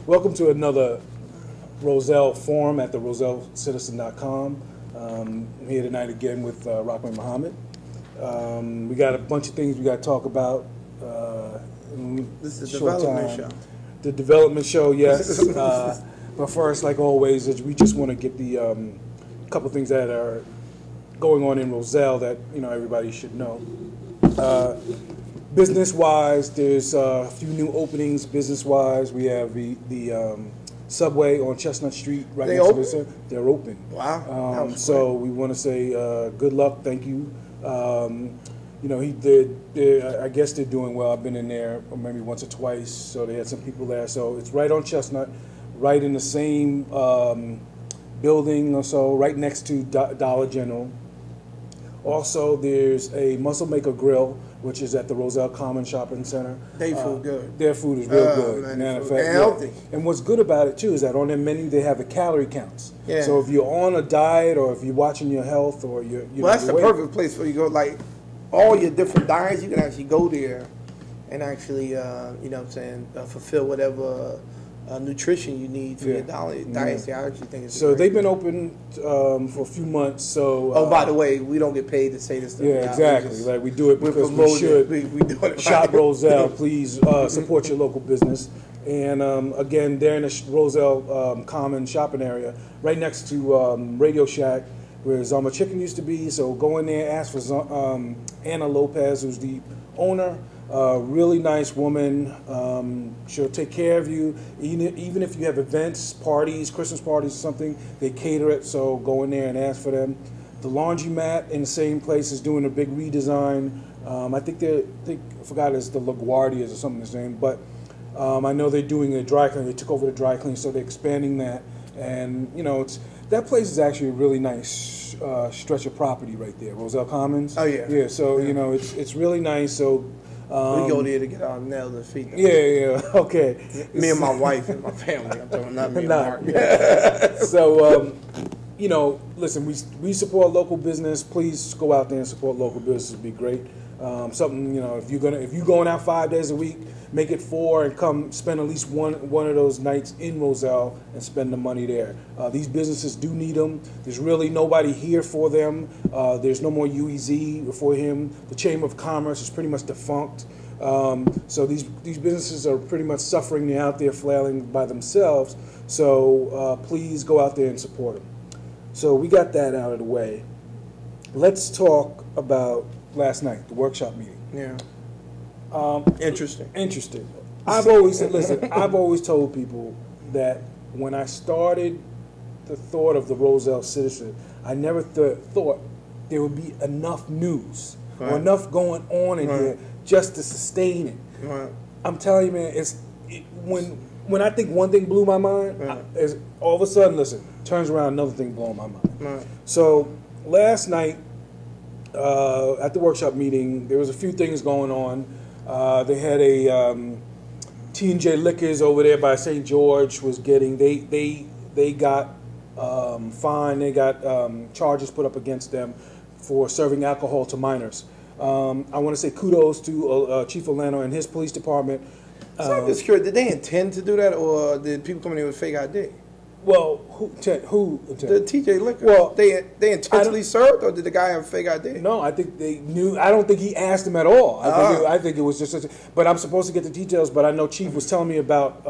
Welcome to another Roselle forum at the rosellcitizen.com. I'm here tonight again with Rockman Muhammad. We got a bunch of things we got to talk about. This is the development show. The development show, yes. But first, like always, we just want to get the couple things that are going on in Roselle that everybody should know. Business-wise, there's a few new openings. Business-wise, we have the Subway on Chestnut Street right next to this. They're open. Wow. So we want to say good luck. Thank you. I guess they're doing well. I've been in there maybe once or twice, so they had some people there. So it's right on Chestnut, right in the same building or so, right next to Dollar General. Also, there's a Muscle Maker Grill, which is at the Roselle Common Shopping Center. They food good. Their food is real good. And healthy. And what's good about it, too, is that on their menu, they have the calorie counts. Yeah. So if you're on a diet or if you're watching your health or your well, that's the perfect place for you to go. Like, all your different diets, you can actually go there and actually, fulfill whatever nutrition you need for your diet. I actually think it's so they've been open for a few months. So by the way, we don't get paid to say this stuff. Yeah, exactly. Like we do it because we should. We do it. Shop Roselle, please support your local business. And again, they're in the Roselle Common shopping area, right next to Radio Shack, where Zama Chicken used to be. So go in there, ask for Anna Lopez, who's the owner. Really nice woman. She'll take care of you. Even if you have events, parties, Christmas parties or something, they cater it. So go in there and ask for them. The laundromat in the same place is doing a big redesign. I think I forgot it's the LaGuardias or something his name, but I know they're doing a dry clean. They took over the dry clean, so they're expanding that. And that place is actually a really nice stretch of property right there, Roselle Commons. Oh yeah. Yeah. So it's really nice. So. We go there to get our nails and feet. Yeah, okay. Me and my wife and my family. I'm talking not me and Mark. So, listen, we support local business. Please go out there and support local business. It'd be great. Something, if you're going out 5 days a week, make it 4 and come spend at least one of those nights in Roselle and spend the money there. These businesses do need them. There's really nobody here for them. There's no more UEZ for him. The Chamber of Commerce is pretty much defunct. So these businesses are pretty much suffering. They're out there flailing by themselves. So please go out there and support them. So we got that out of the way. Let's talk about last night, the workshop meeting. Yeah. Interesting. I've always told people that when I started the thought of the Roselle Citizen, I never thought there would be enough news or enough going on in here just to sustain it. Right. I'm telling you, man, when I think one thing blew my mind, is all of a sudden, turns around, another thing blowing my mind. Right. So last night at the workshop meeting, there was a few things going on. They had a T&J Liquors over there by St. George was getting they got fined. They got charges put up against them for serving alcohol to minors. I want to say kudos to Chief Orlando and his police department. So I'm just curious, did they intend to do that, or did people come in here with fake ID? Well, who The TJ Liquor. Well, they intentionally served, or did the guy have a fake ID? No, I think they knew. I don't think he asked them at all. I think it was just. But I'm supposed to get the details. But I know Chief was telling me about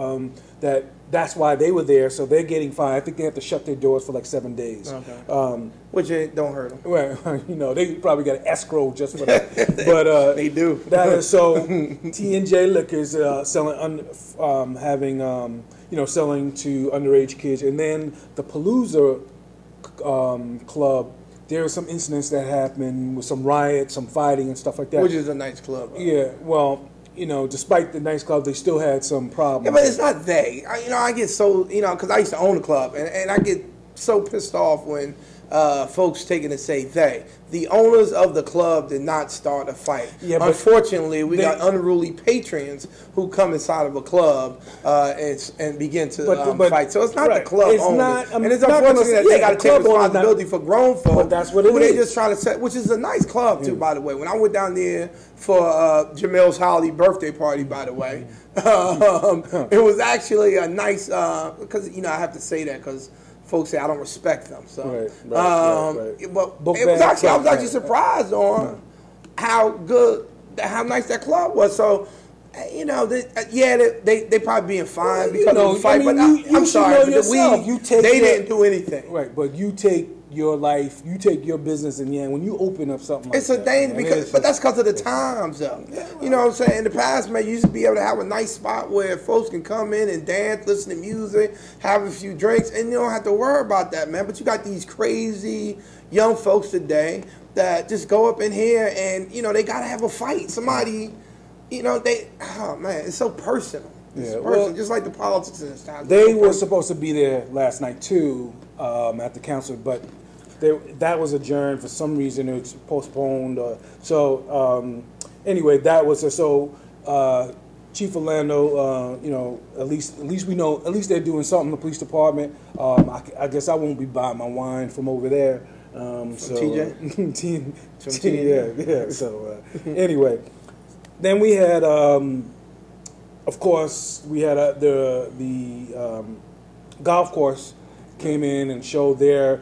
that. That's why they were there. So they're getting fined. I think they have to shut their doors for like 7 days. Okay. Which it don't hurt them. Well, they probably got an escrow just for that. But they do. So T&J Liquors selling, selling to underage kids, and then the Palooza club. There were some incidents that happened with some riots, some fighting, and stuff like that. Which is a nice club. Yeah. Well, despite the nice club, they still had some problems. Yeah, but it's not they. I get so because I used to own a club, and I get so pissed off when folks taking to say they. The owners of the club did not start a fight. Yeah, unfortunately, we got unruly patrons who come inside of a club and begin to fight. So it's not the club owner. And it's unfortunate that they got to take responsibility for grown folk. But that's what it is. They just trying to set, which is a nice club too, by the way. When I went down there for Jamel's Holly birthday party, by the way, it was actually a nice, because, I have to say that because folks say I don't respect them. So, right. But it was actually, I was actually surprised on how nice that club was. So, they probably being fined because of the fight. But I'm sorry, they didn't do anything. Right, but you take your life, you take your business, and when you open up something like it's a danger, but that's because of the times, though. You know what I'm saying? In the past, man, you used to be able to have a nice spot where folks can come in and dance, listen to music, have a few drinks, and you don't have to worry about that, man. But you got these crazy young folks today that just go up in here and, they got to have a fight. Somebody, it's so personal. Just like the politics in this town. They were supposed to be there last night, too, at the council, but that was adjourned for some reason. It was postponed. Anyway, that was Chief Orlando. At least we know. At least they're doing something. The police department. I guess I won't be buying my wine from over there. TJ. Yeah. So anyway, then we had. Of course, we had the golf course came in and showed they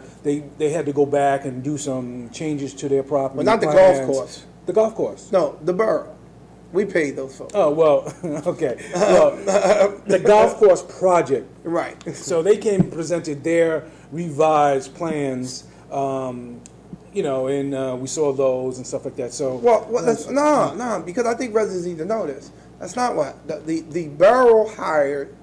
had to go back and do some changes to their property. But not the golf course. The golf course. No, the borough. We paid those folks. Oh, well, okay. Well, the golf course project. Right. So they came and presented their revised plans, and we saw those and stuff like that. So no, because I think residents need to know this. That's not what the borough hired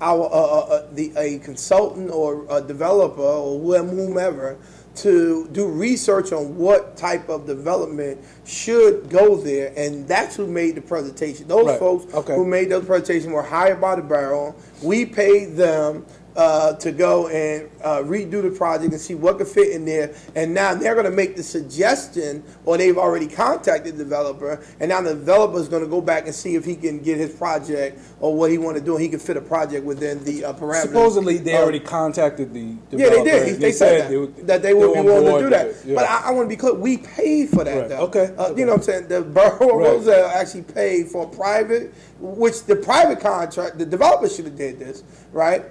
a consultant or a developer or whomever to do research on what type of development should go there, and that's who made the presentation. Those folks who made those presentations were hired by the borough. We paid them to go and redo the project and see what could fit in there. And now they're going to make the suggestion, or they've already contacted the developer, and now the developer is going to go back and see if he can get his project or what he want to do, and he can fit a project within the parameters. Supposedly they already contacted the developer. Yeah, they did. They said that they would be willing to do that. Yeah. But I want to be clear, we paid for that, though. Okay. You know what I'm saying? The Borough of Roselle actually paid for private, which the private contract, the developer should have did this, right?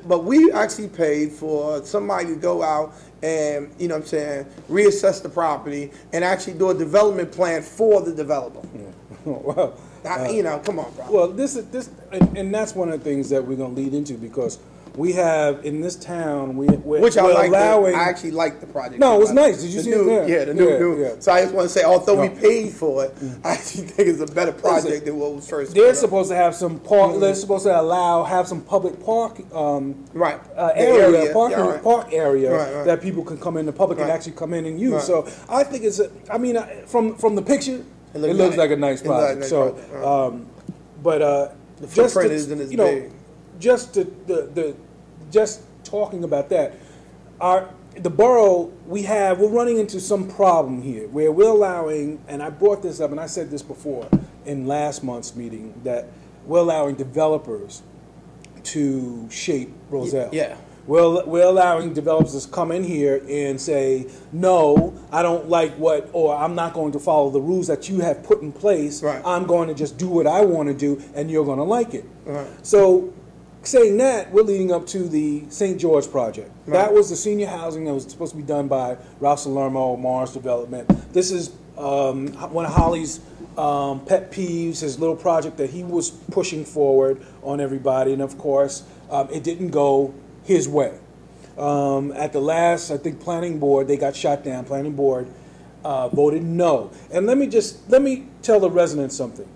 But we actually paid for somebody to go out and, reassess the property and actually do a development plan for the developer. Yeah. Well, come on, bro. Well, this, and that's one of the things that we're going to lead into, because we have in this town, I actually like the project. No, it was nice. Did you see it? Yeah, the new. Yeah. So I just want to say, although we paid for it, I actually think it's a better project than what was first. They're supposed to have some park. They're supposed to have some public park, park area that people can come in. The public can actually come in and use. Right. So I think it's. From the picture, it looks like a nice project. The footprint isn't as big. Just talking about that, the borough, we're running into some problem here where we're allowing, and I brought this up and I said this before in last month's meeting, that we're allowing developers to shape Roselle. Yeah. We're allowing developers to come in here and say, no, I don't like or I'm not going to follow the rules that you have put in place. Right. I'm going to just do what I want to do, and you're going to like it. Right. So, saying that, we're leading up to the St. George project. Right. That was the senior housing that was supposed to be done by Ralph Salermo, Mars Development. This is one of Holly's pet peeves, his little project that he was pushing forward on everybody. And of course, it didn't go his way. At the last, I think, planning board, they got shot down. Planning board voted no. And let me tell the residents something.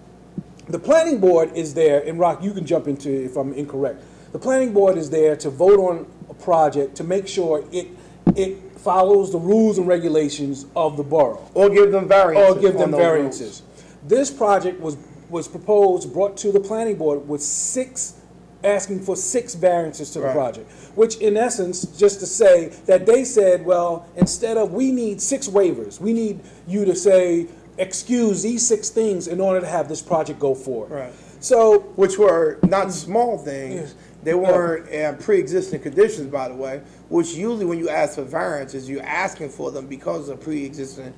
The planning board is there, and Rock, you can jump into if I'm incorrect. The planning board is there to vote on a project to make sure it follows the rules and regulations of the borough. Or give them variances. This project was proposed, brought to the planning board with 6 asking for 6 variances to the project, which in essence, just to say that they said, well, instead of we need 6 waivers, we need you to say, excuse these 6 things in order to have this project go forward. Right. So, which were not small things. They weren't pre-existing conditions, by the way, which usually when you ask for variances, you're asking for them because of pre-existing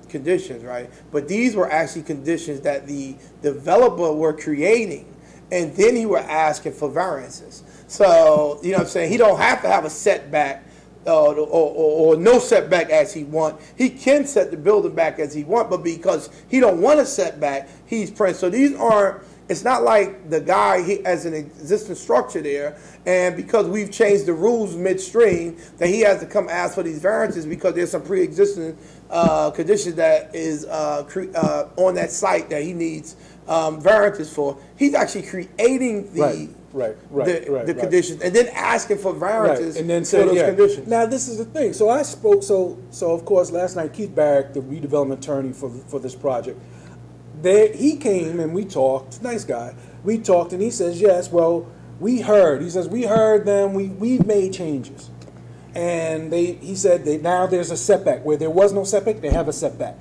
conditions, right? But these were actually conditions that the developer were creating, and then he were asking for variances. So, you know what I'm saying? He don't have to have a setback or no setback as he want. He can set the building back as he want, but because he don't want a setback, he's praying. So these aren't, it's not like the guy he has an existing structure there, and because we've changed the rules midstream, that he has to come ask for these variances because there's some pre-existing conditions that is on that site that he needs variances for. He's actually creating the conditions and then asking for variances and then for those conditions. Now this is the thing. So I spoke. So of course last night Keith Barrick, the redevelopment attorney for this project, he came and we talked. Nice guy. We talked and he says, yes. Well, we heard. He says we heard them. We've made changes, and he said now there's a setback where there was no setback. They have a setback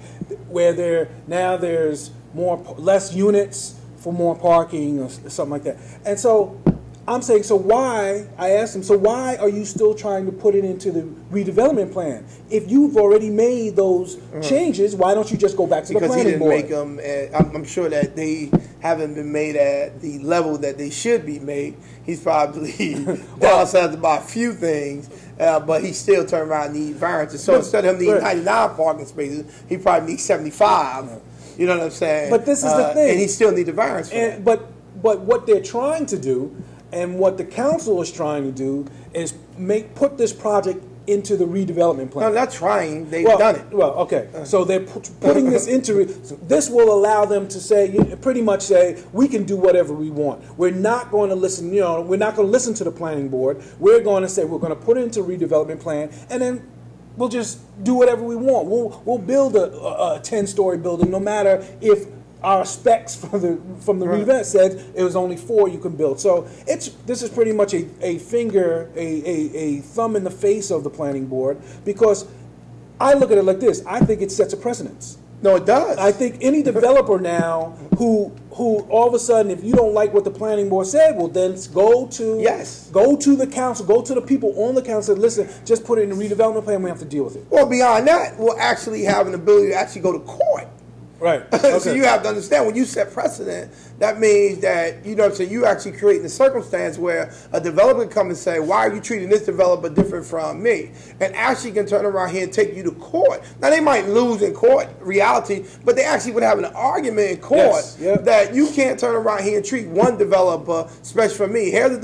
where there's less units for more parking or something like that. And so I'm saying, I asked him, so why are you still trying to put it into the redevelopment plan? If you've already made those changes, why don't you just go back to the planning board? Because he didn't make them, I'm sure that they haven't been made at the level that they should be made. He's probably downsized about a few things, but he still turned around and need variances. So instead of him needing 99 parking spaces, he probably needs 75. You know what I'm saying? But this is the thing. And he still needs a variance for that. But what they're trying to do, and what the council is trying to do, is put this project into the redevelopment plan. No, not trying. They've done it. Well, okay. So they're putting this into this will allow them to say, pretty much say, we can do whatever we want. We're not going to listen. We're not going to listen to the planning board. We're going to say we're going to put it into redevelopment plan, and then we'll just do whatever we want. We'll build a 10-story building, no matter if our specs from the redevelopment said it was only 4 you can build. So this is pretty much a thumb in the face of the planning board, because I look at it like this. I think it sets a precedence. No, it does. I think any developer now who all of a sudden, if you don't like what the planning board said, well then go to the council, go to the people on the council, listen, just put it in the redevelopment plan, we have to deal with it. Well, beyond that, we'll actually have an ability to actually go to court. Right. Okay. So you have to understand, when you set precedent, that means that, you know what I'm saying, you actually creating a circumstance where a developer can come and say, why are you treating this developer different from me? And actually can turn around here and take you to court. Now, they might lose in court, reality, but they actually would have an argument in court that you can't turn around here and treat one developer special from me. Here's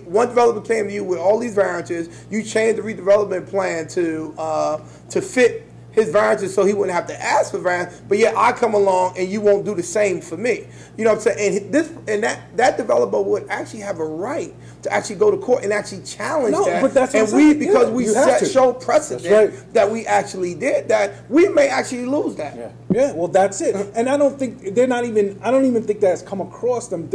one developer came to you with all these variances. You changed the redevelopment plan to fit his variances so he wouldn't have to ask for variance, but yet I come along and you won't do the same for me. You know what I'm saying? And that developer would actually have a right to actually go to court and actually challenge that. But that's what because we show precedent that we actually did that, we may actually lose that. Yeah, well that's it. And I don't even think that's come across them.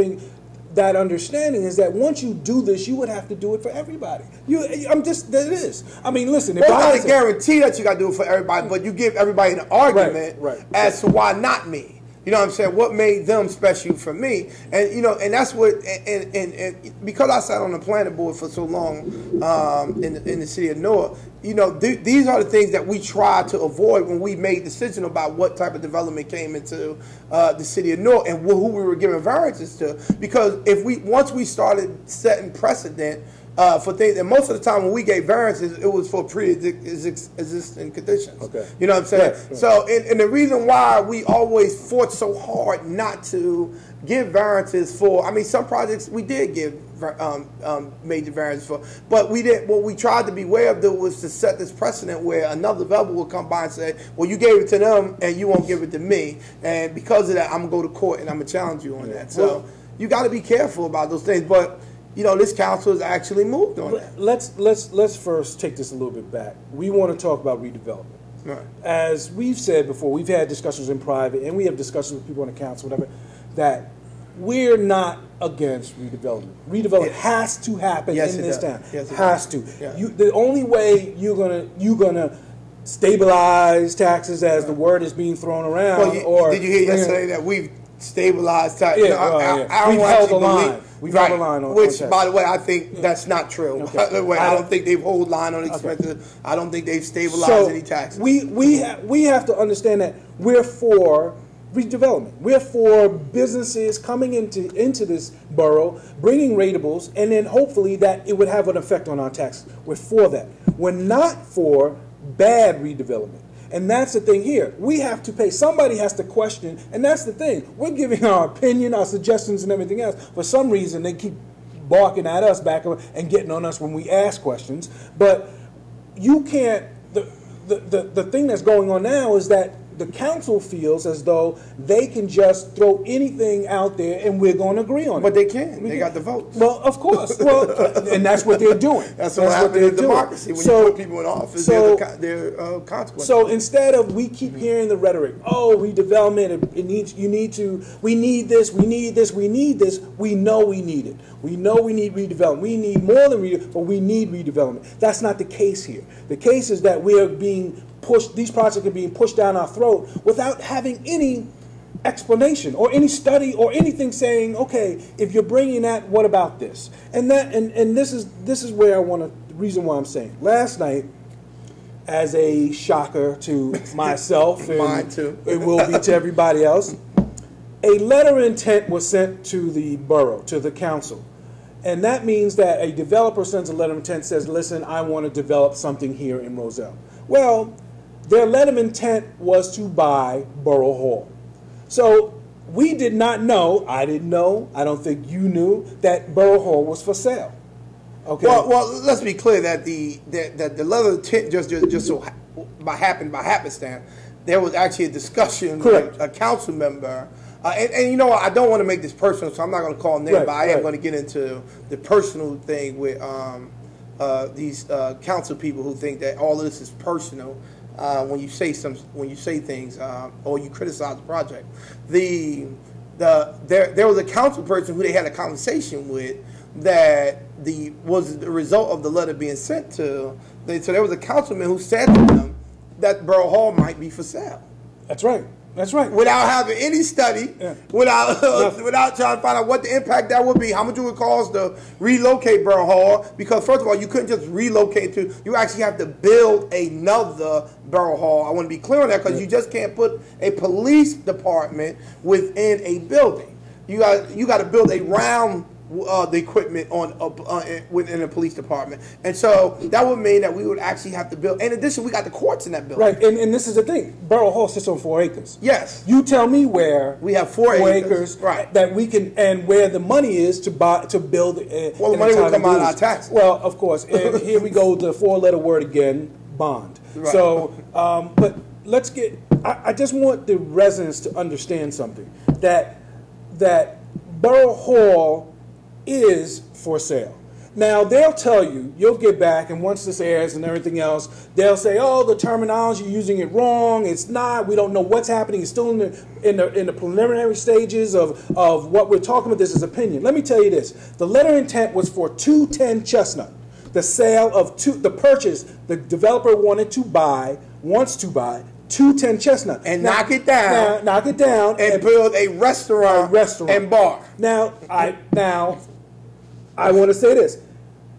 That understanding is that once you do this, you would have to do it for everybody. That is. I mean, listen. Well, it's not a guarantee that you got to do it for everybody, but you give everybody an argument as to why not me. You know what I'm saying? What made them special for me? And and that's what. And because I sat on the planning board for so long in the city of Newark, these are the things that we try to avoid when we made decisions about what type of development came into the city of Newark and who we were giving variances to. Because once we started setting precedent for things, and most of the time when we gave variances, it was for pre-existing conditions. Okay. You know what I'm saying? Right. So, and the reason why we always fought so hard not to give variances for, I mean, some projects we did give major variances for, but we didn't. What we tried to beware of was to set this precedent where another developer will come by and say, well, you gave it to them and you won't give it to me, and because of that, I'm going to go to court and I'm going to challenge you on that. So you got to be careful about those things, but this council has actually moved on that. Let's first take this a little bit back. We want to talk about redevelopment. Right. As we've said before, we've had discussions in private, and we have discussions with people on the council, whatever, that we're not against redevelopment. Redevelopment has to happen in this town. Yes, it has does. to. Yeah. The only way you're gonna stabilize taxes, as the word is being thrown around. Well, did you hear yesterday that we've stabilized taxes? Yeah, I don't we've held the actually line. believe. We've held the line on Which, taxes. by the way, I think that's not true. Okay. By the way, I don't think they've held the line on expenses. I don't think they've stabilized any taxes. We have to understand that we're for redevelopment. We're for businesses coming into this borough, bringing rateables, and then hopefully that it would have an effect on our taxes. We're for that. We're not for bad redevelopment. And that's the thing here. We have to pay. Somebody has to question, and that's the thing. We're giving our opinion, our suggestions, and everything else. For some reason, they keep barking at us back and getting on us when we ask questions. But you can't. The thing that's going on now is that the council feels as though they can just throw anything out there and we're going to agree on it. But they can. They got the votes. Well, of course. Well, and that's what they're doing. That's what happens in democracy. When you put people in office, there are consequences. So instead of, we keep hearing the rhetoric, oh, redevelopment, we need this, we need this, we need this. We know we need it. We know we need redevelopment. We need more than redevelopment, but we need redevelopment. That's not the case here. The case is that we are being pushed, these projects are being pushed down our throat without having any explanation or any study or anything saying, okay, if you're bringing that, what about this? And this is where I want to, the reason why I'm saying. Last night, as a shocker to myself, and mine too, it will be to everybody else, a letter of intent was sent to the borough, to the council. And that means that a developer sends a letter of intent, says, listen, I want to develop something here in Roselle. Well, their letter of intent was to buy Borough Hall. So we did not know, I didn't know, I don't think you knew, that Borough Hall was for sale. Okay. Well, let's be clear that the letter of intent just so happened by happenstance. There was actually a discussion with a council member. And you know what, I don't want to make this personal, so I'm not going to call names, but I am going to get into the personal thing with these council people who think that all of this is personal when you say things or you criticize the project. There was a council person who they had a conversation with that was the result of the letter being sent to. So there was a councilman who said to them that Borough Hall might be for sale. That's right. That's right. Without having any study, without trying to find out what the impact that would be, how much it would cost to relocate Borough Hall. Because first of all, you couldn't just relocate you actually have to build another Borough Hall. I want to be clear on that because you just can't put a police department within a building. You got to build around the equipment within the police department, and so that would mean that we would actually have to build. In addition, we got the courts in that building. Right, and this is the thing. Borough Hall sits on 4 acres. Yes. You tell me where we have 4 acres, right? That we can, and where the money is to build. Well, the money will come out of our taxes. Well, of course, and here we go. The 4-letter word again, bond. Right. So, but let's get. I just want the residents to understand something that Borough Hall is for sale. Now, they'll tell you, you'll get back, and once this airs and everything else, they'll say, oh, the terminology, you're using it wrong, it's not, we don't know what's happening, it's still in the preliminary stages of what we're talking about. This is opinion. Let me tell you this. The letter of intent was for 210 Chestnut. The sale of the purchase, the developer wants to buy 210 Chestnut. And knock it down. Knock it down. And build a restaurant and bar. Now, I want to say this.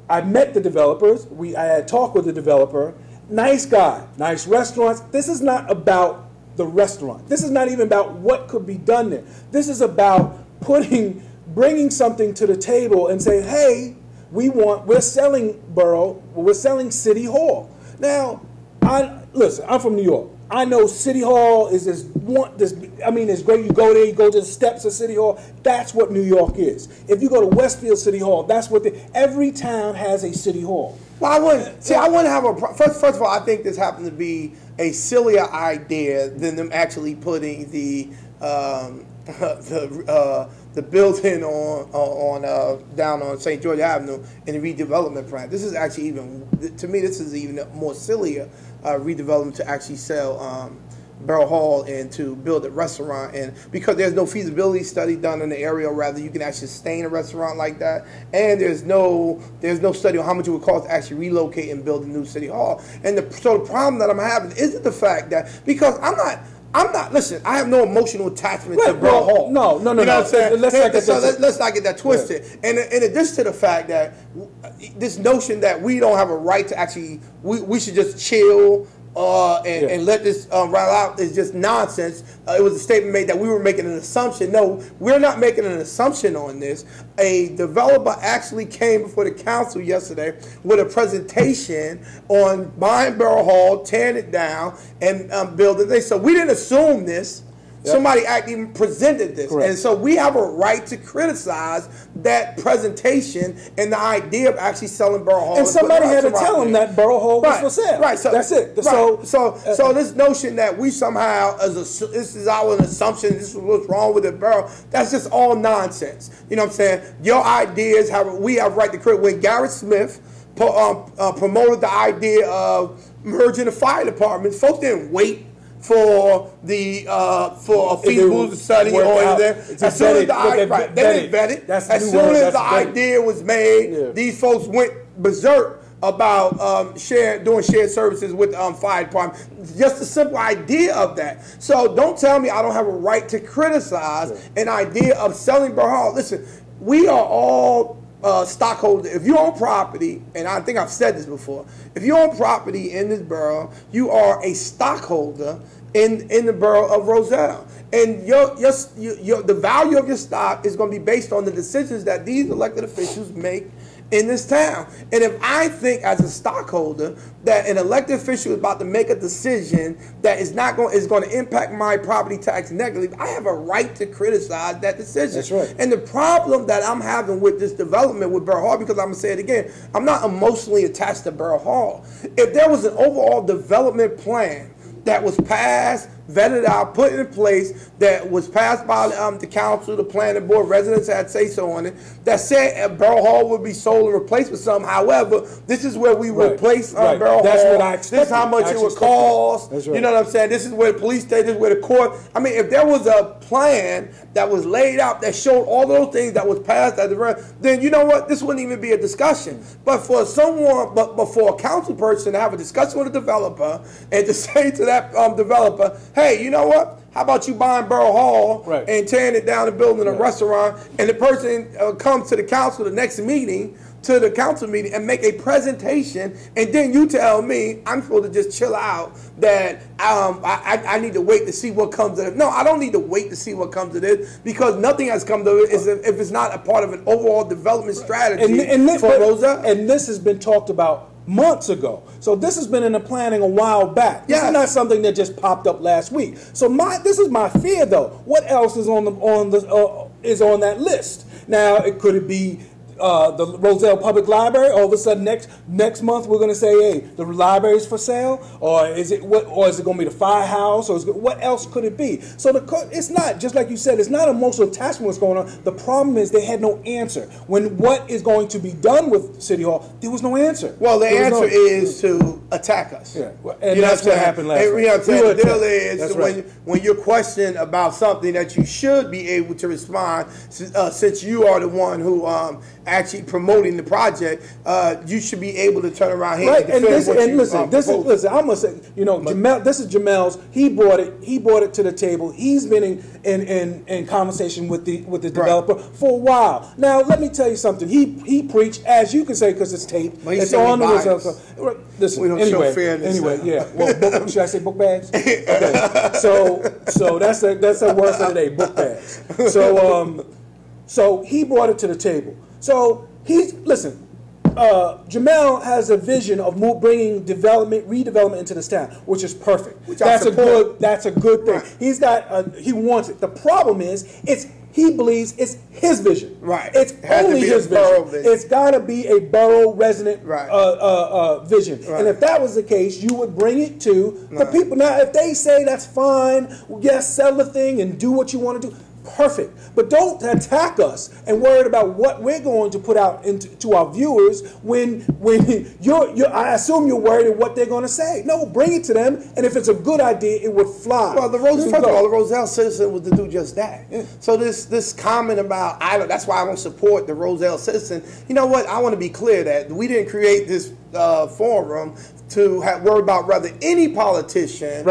I met the developers. I had talked with the developer. Nice guy, nice restaurants. This is not about the restaurant. This is not even about what could be done there. This is about bringing something to the table and saying, hey, we're selling Borough, we're selling City Hall. Now, listen, I'm from New York. I know City Hall is it's great. You go there, you go to the steps of City Hall. That's what New York is. If you go to Westfield City Hall, that's what every town has a City Hall. Well, I wouldn't have first of all, I think this happened to be a sillier idea than them actually putting the building on down on St. George Avenue in the redevelopment plan. This is actually this is even more sillier redevelopment to actually sell Borough Hall and to build a restaurant, and because there's no feasibility study done in the area, or rather you can actually sustain a restaurant like that, and there's no study on how much it would cost to actually relocate and build a new city hall. And so the problem that I'm having isn't the fact that, because I'm not, listen, I have no emotional attachment to Borough Hall. No. You know what I'm saying? Let's not get that twisted. Yeah. And in addition to the fact that this notion that we don't have a right to actually, we should just chill and let this ride out is just nonsense. It was a statement made that we were making an assumption. No, we're not making an assumption on this. A developer actually came before the council yesterday with a presentation on buying Borough Hall, tearing it down, and building it. So we didn't assume this. Yep. Somebody actually presented this. Correct. And so we have a right to criticize that presentation and the idea of actually selling Borough Hall. And somebody had to tell them that Borough Hall was for sale. Right. So that's it. Right. So this notion that we somehow, this is our assumption, this is what's wrong with the borough, that's just all nonsense. You know what I'm saying? Your ideas, we have right to criticize. When Garrett Smith promoted the idea of merging the fire department, folks didn't wait for a feasibility study or anything. As soon as they didn't vet it. As soon as the idea was made, these folks went berserk about doing shared services with fire department. Just the simple idea of that. So don't tell me I don't have a right to criticize an idea of selling Borough Hall. Listen, we are all stockholders. If you own property, and I think I've said this before, if you own property in this borough, you are a stockholder in the borough of Roselle. And the value of your stock is going to be based on the decisions that these elected officials make in this town. And if I think as a stockholder that an elected official is about to make a decision that is going to impact my property tax negatively, I have a right to criticize that decision. That's right. And the problem that I'm having with this development with Borough Hall, because I'm going to say it again, I'm not emotionally attached to Borough Hall. If there was an overall development plan that was passed, vetted out, put in place, that was passed by the council, the planning board, residents had say-so on it, that said Borough Hall would be sold and replaced with something. However, this is where we replace Borough Hall. That's what I expected. This is how much it would cost. That's right. You know what I'm saying? This is where the police station, this is where the court. I mean, if there was a plan that was laid out that showed all those things that was passed at the then you know what? This wouldn't even be a discussion. But for for a council person to have a discussion with a developer and to say to that developer, hey, you know what? How about you buying Borough Hall and tearing it down and building a restaurant? And the person comes to the council, the next meeting, to the council meeting and make a presentation, and then you tell me I'm supposed to just chill out, that I need to wait to see what comes of it. No, I don't need to wait to see what comes of this, because nothing has come to it if it's not a part of an overall development strategy for Roselle. And this has been talked about months ago. So this has been in the planning a while back. This is not something that just popped up last week. So this is my fear, though. What else is on that list? Now, could it be the Roselle Public Library? All of a sudden, next month we're going to say, hey, the library is for sale, or is it going to be the firehouse, or what else could it be? So it's not, just like you said, it's not emotional attachment what's going on. The problem is they had no answer. When what is going to be done with City Hall, there was no answer. Well, the answer is to attack us. Yeah, and that's what happened last week. You know what I'm saying? The deal is when you're questioned about something that you should be able to respond, since you are the one who actually promoting the project, you should be able to turn around here and defend listen, I must say, Jamel, this is Jamel's. He brought it to the table. He's been in conversation with the developer for a while. Now, let me tell you something. He preached, as you can say, because it's taped. It's on the Roselle. Listen, we don't show fairness. Anyway, yeah. Well, should I say book bags? Okay. So that's a word for today, book bags. So he brought it to the table. So Jamel has a vision of bringing redevelopment into this town, which is perfect. That's a good thing. Right. He wants it. The problem is he believes it's his vision. Right. It's only his vision. It's got to be a borough resident vision. Right. And if that was the case, you would bring it to the people. Now, if they say that's fine, yes, sell the thing and do what you want to do, perfect. But don't attack us and worry about what we're going to put out to our viewers when I assume you're worried of what they're going to say. No, bring it to them, and if it's a good idea, it would fly. Well, first of all, the Roselle citizen was to do just that. Yeah. So this comment about that's why I don't support the Roselle citizen. You know what? I want to be clear that we didn't create this forum to worry about whether any politician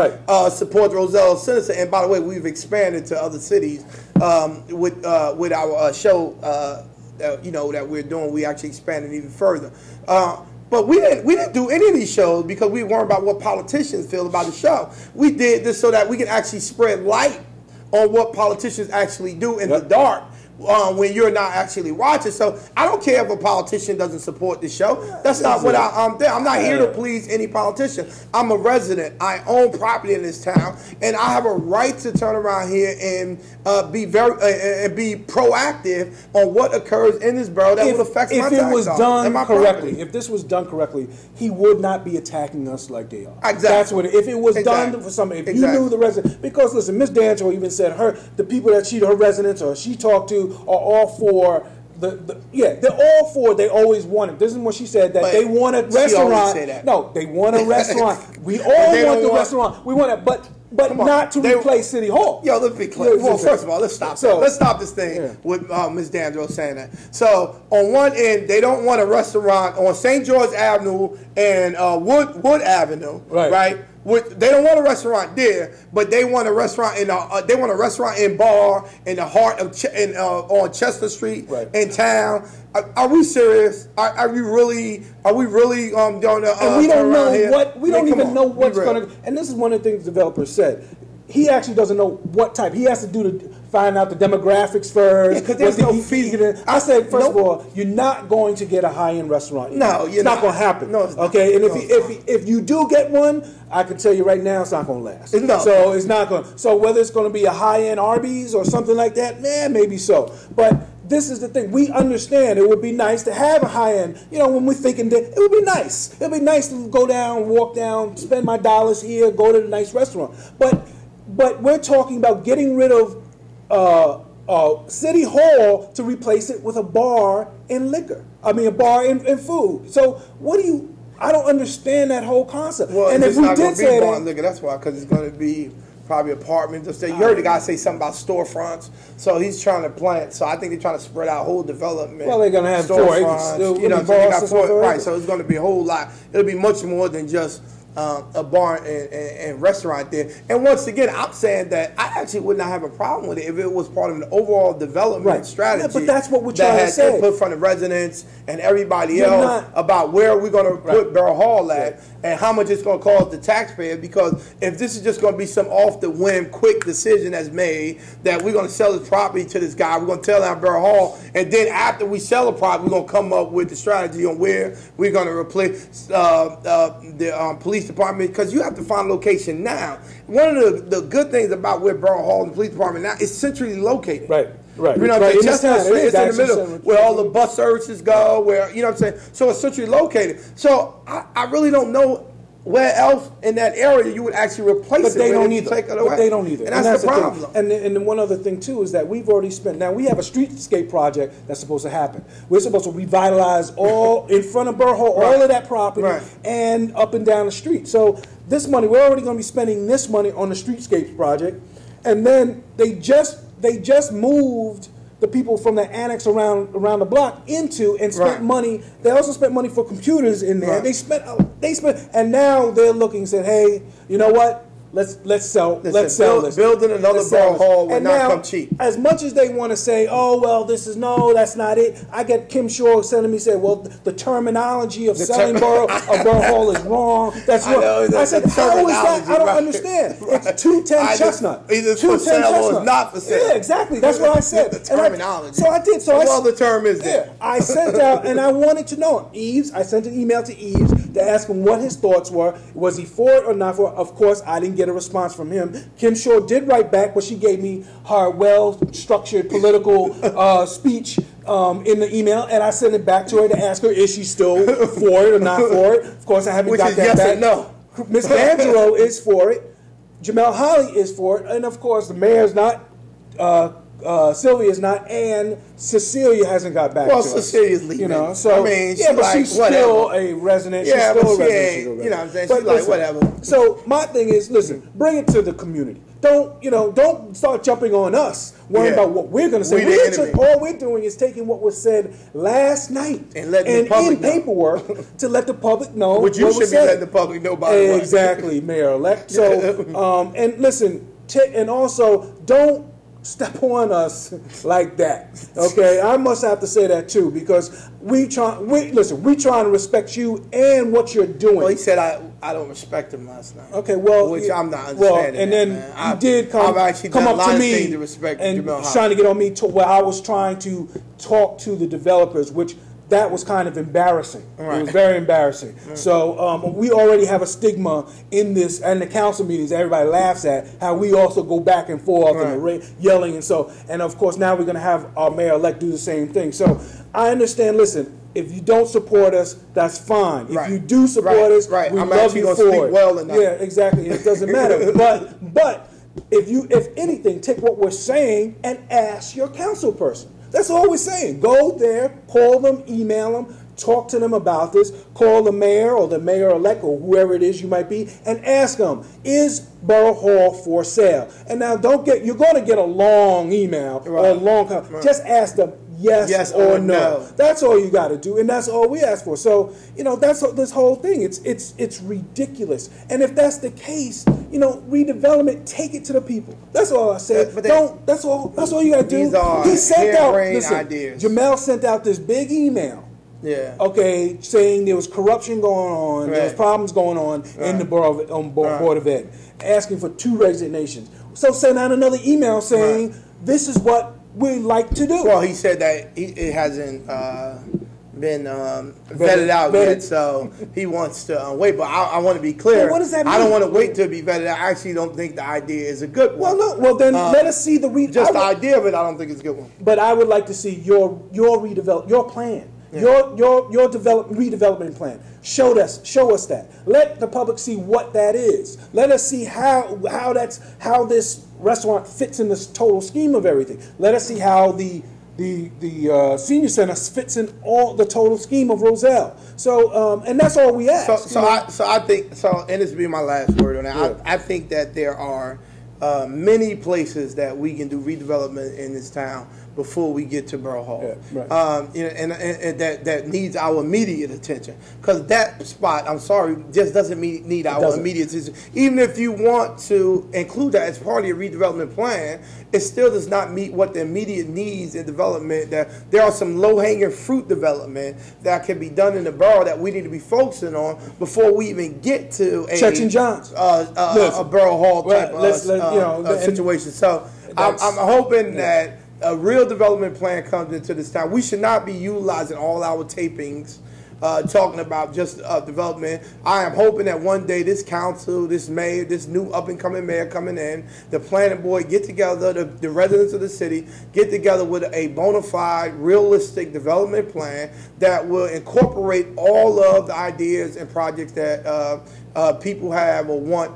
support the Roselle citizen. And by the way, we've expanded to other cities with our show. That we're doing. We actually expanded even further. But we didn't do any of these shows because we weren't about what politicians feel about the show. We did this so that we can actually spread light on what politicians actually do in the dark when you're not actually watching. So I don't care if a politician doesn't support the show. That's not what I'm not here to please any politician. I'm a resident. I own property in this town, and I have a right to turn around here and be proactive on what occurs in this borough that would affect my tax If it was done correctly, property. if this was done correctly, he would not be attacking us like they are. Exactly. That's what. If it was done for somebody, if you knew the resident, because listen, Miss D'Angelo even said the people that her residents or she talked to are all for they're all for. They always wanted. This is what she said, that they want a restaurant. Say that. No, they want a restaurant. We all want the restaurant. We want it, but not to replace City Hall. Yo, let's be clear. Well, first of all, let's stop. Let's stop this thing with Ms. D'Angelo saying that. So on one end, they don't want a restaurant on St. George Avenue and Wood Avenue, right? They don't want a restaurant there, but they want a restaurant and bar in the heart of on Chestnut Street in town. Are we serious? Are we really going to? And we don't know what we don't even know what's going to. And this is one of the things the developer said. He actually doesn't know what type. He has to find out the demographics first. Because there's no fee. I said, first of all, you're not going to get a high-end restaurant. No, it's not going to happen. No, it's not. Okay, and if you do get one, I can tell you right now, it's not going to last. No. So it's not going. So whether it's going to be a high-end Arby's or something like that, maybe so. But this is the thing. We understand it would be nice to have a high-end. When we're thinking that it would be nice. It would be nice to go down, walk down, spend my dollars here, go to the nice restaurant. But we're talking about getting rid of City Hall to replace it with a bar and liquor. I mean, a bar and food. So I don't understand that whole concept. Well, and if we did say bar and liquor, that's why, because it's going to be probably apartments. You heard the guy say something about storefronts. So he's trying to plant. So I think they're trying to spread out whole development. Well, they're going to have storefronts. Right. So it's going to be a whole lot. It'll be much more than just a bar and restaurant there. And once again, I'm saying that I actually would not have a problem with it if it was part of an overall development strategy. Yeah, but that's what we're trying to say. That had input from the residents and everybody else about where we're going to put Borough Hall at and how much it's going to cost the taxpayer. Because if this is just going to be some off-the-whim, quick decision that's made that we're going to sell this property to this guy, we're going to tear down Borough Hall, and then after we sell the property, we're going to come up with the strategy on where we're going to replace the police department, because you have to find a location now. One of the good things about where Borough Hall and the police department now is centrally located. Right. Chestnut Street is in the middle where all the bus services go, where, you know what I'm saying? So it's centrally located. So I really don't know where else in that area you would actually replace it. But they don't either. And that's the problem. And then one other thing, too, is that we've already spent, now we have a streetscape project that's supposed to happen. We're supposed to revitalize all in front of Borough Hall, all of that property and up and down the street. So this money, we're already going to be spending this money on the streetscapes project. And then they just moved the people from the annex around the block into and spent money. They also spent money for computers in there. They spent, and now they're looking and said, hey, you know what? Let's sell this. Building another Borough Hall would not come cheap. As much as they want to say, oh well, that's not it. I get Kim Shaw sending me say, well, the terminology of selling Borough Hall is wrong. That's wrong. I said, how is that? I don't understand. It's 210 Chestnut. Either for sale or not for sale. Yeah, exactly. That's what I said. The terminology. So I did. The term is there. I sent out, and I wanted to know. I sent an email to Eves to ask him what his thoughts were. Was he for it or not for it? Of course, I didn't get a response from him. Kim Shaw did write back, but she gave me her well-structured political speech in the email, and I sent it back to her to ask her, is she still for it or not for it? Of course, I haven't got that back. Or no. Ms. D'Angelo is for it. Jamel Holly is for it. And, of course, the mayor's not Sylvia's not, and Cecilia hasn't got back to us. Well, Cecilia's leaving. You know, so I mean, yeah, but like, she's still a resident. She's Yeah, still but a she resident. ain't, you know what I'm saying? But She's like, listen, whatever. So my thing is, listen, bring it to the community. Don't start jumping on us, worrying about what we're going to say. All we're doing is taking what was said last night and letting the public know. Paperwork to let the public know. But you should be letting the public know about it. Exactly, Mayor-elect. So, and listen, and also don't step on us like that. Okay, I must have to say that too, because we trying to respect you and what you're doing. Well, he said I don't respect him last night. Okay, well, which I'm not understanding. Well, and then man. you did come up to me and trying to get on me where I was trying to talk to the developers, which that was kind of embarrassing. Right. It was very embarrassing. Mm-hmm. So we already have a stigma in this, and the council meetings, everybody laughs at how we also go back and forth and yelling and of course now we're going to have our mayor-elect do the same thing. So I understand, listen, if you don't support us, that's fine. If you do support us, we love you for it. Well enough. Yeah, exactly. It doesn't matter. But if anything, take what we're saying and ask your council person. That's all we're saying. Go there, call them, email them, talk to them about this, call the mayor or the mayor-elect or whoever it is you might be, and ask them, is Borough Hall for sale? And now you're going to get a long email or a long comment. Just ask them yes or no. That's all you got to do, and that's all we ask for. So, that's this whole thing. It's ridiculous. And if that's the case, redevelopment, take it to the people. That's all I said. But that's all you got to do. These are ideas. Jamel sent out this big email. Yeah. Okay, saying there was corruption going on, there was problems going on in the Board of Ed, asking for 2 resignations. So send out another email saying this is what we like to do. Well, he said that it hasn't been vetted out yet, so he wants to wait. But I want to be clear. Well, what does that mean? I don't want to wait to be vetted out. I actually don't think the idea is a good one. Well, then let us see the just the idea of it. I don't think it's a good one. But I would like to see your plan. Yeah. Your redevelopment plan. Show us that. Let the public see what that is. Let us see how this restaurant fits in this total scheme of everything. Let us see how the senior center fits in all the total scheme of Roselle. So and that's all we ask. So I think and this will be my last word on that. Yeah. I think that there are many places that we can do redevelopment in this town before we get to Borough Hall. Yeah, right. And that needs our immediate attention. Because that spot, I'm sorry, just doesn't need our immediate attention. Even if you want to include that as part of your redevelopment plan, it still does not meet what the immediate needs in development. That there are some low-hanging fruit development that can be done in the borough that we need to be focusing on before we even get to a Church and Johns, a Borough Hall type situation. So I'm hoping that a real development plan comes into this town. We should not be utilizing all our tapings talking about just development. I am hoping that one day this council, this mayor, this new up-and-coming mayor coming in, the planning board get together, the residents of the city get together with a bona fide, realistic development plan that will incorporate all of the ideas and projects that people have or want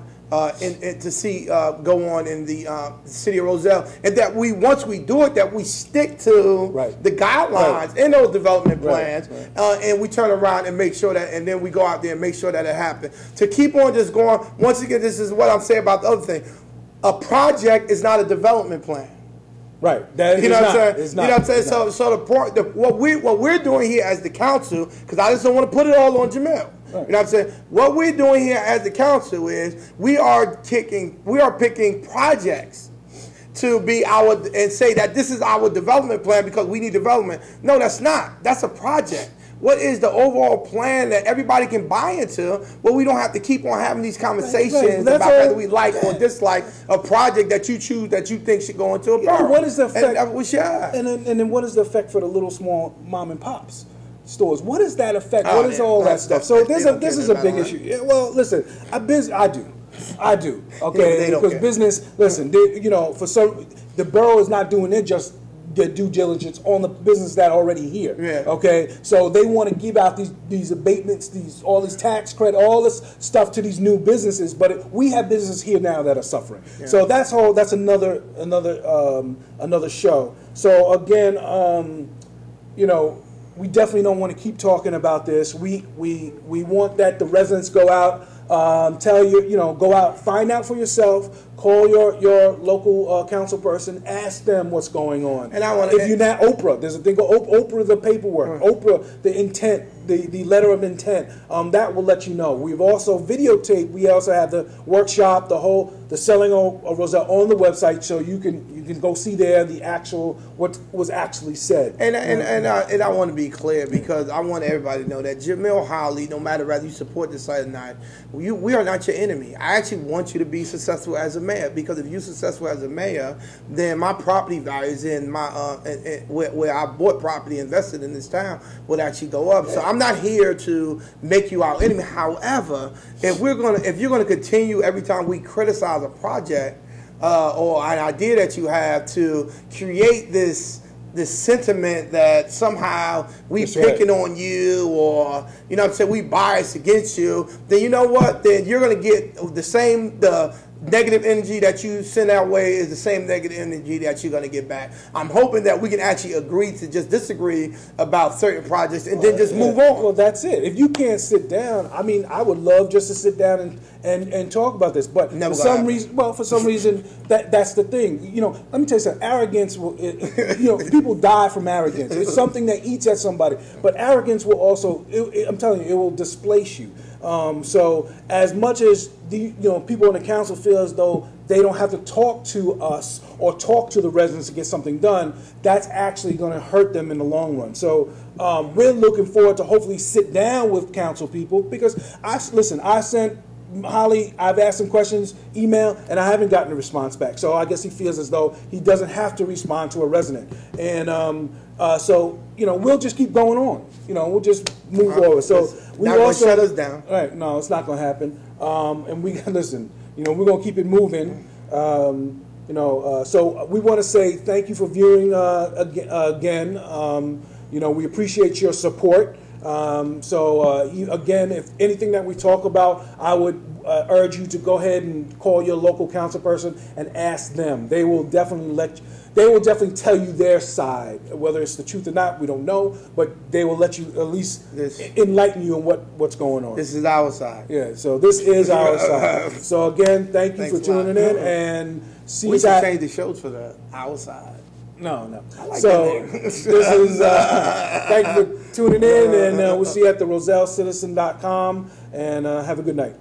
and to see go on in the city of Roselle, and that once we do it, that we stick to the guidelines in those development plans, and we turn around and make sure that, and then we go out there and make sure that it happens. To keep on just going, once again, this is what I'm saying about the other thing. A project is not a development plan. Right. You know what I'm saying? You know what I'm saying? So the point, what we're doing here as the council, because I just don't want to put it all on Jamel. Right. You know what I'm saying? What we're doing here as the council is we are picking projects to be and say that this is our development plan because we need development. No, that's not. That's a project. What is the overall plan that everybody can buy into, where we don't have to keep on having these conversations about whether we like or dislike a project that you choose that you think should go into a borough? What is the effect? And then what is the effect for the little small mom and pops stores? What is that effect? What is all that stuff? So this is a big issue. Yeah, well, listen, I do. Okay, because business. Listen, for some, the borough is not doing their their due diligence on the business that already here. Yeah. Okay, so they want to give out these abatements, all this tax credit, all this stuff to these new businesses, but we have businesses here now that are suffering. Yeah. So that's another show. So again, you know, we definitely don't want to keep talking about this. We want that the residents go out. Tell you, go out, find out for yourself, call your local council person, ask them what's going on. And if you're not Oprah, there's a thing called Oprah the paperwork, Oprah the intent, the letter of intent, that will let you know. We've also videotaped, we also have the workshop, the selling of Roselle on the website, so you can go see there the actual, what was actually said. And I want to be clear, because I want everybody to know that Jamil Holly, no matter whether you support this site or not, we are not your enemy. I actually want you to be successful as a mayor, because if you're successful as a mayor, then my property values in my where I bought property, invested in this town, would actually go up. So I'm not here to make you our enemy. However, if you're gonna continue every time we criticize a project or an idea that you have to create this sentiment that somehow we picking on you, or what I'm saying, we bias against you, then you know what? Then you're gonna get the negative energy that you send our way is the same negative energy that you're going to get back. I'm hoping that we can actually agree to just disagree about certain projects and then just move on. Well, that's it. If you can't sit down, I mean, I would love just to sit down and talk about this, but for some reason, that's the thing. Let me tell you something. Arrogance will, people die from arrogance. It's something that eats at somebody, but arrogance will also, I'm telling you, it will displace you. So as much as people on the council feel as though they don't have to talk to us or talk to the residents to get something done, that's actually going to hurt them in the long run. So we're looking forward to hopefully sit down with council people, because I sent Holly, I've asked him questions, email, and I haven't gotten a response back. So I guess he feels as though he doesn't have to respond to a resident. And so we'll just keep going on. We'll just move forward. So we not also shut us down. Right? No, it's not going to happen. And we listen. We're going to keep it moving. So we want to say thank you for viewing again. We appreciate your support. Again, if anything that we talk about, I would urge you to go ahead and call your local council person and ask them. They will definitely tell you their side. Whether it's the truth or not, we don't know, but they will let you at least enlighten you on what's going on. This is our side. Yeah, so this is our side. So again, thank you for tuning in, and see you. We should change the shows for the our side. No. I like so this is thank you for tuning in, and we'll see you at the RoselleCitizen.com, and have a good night.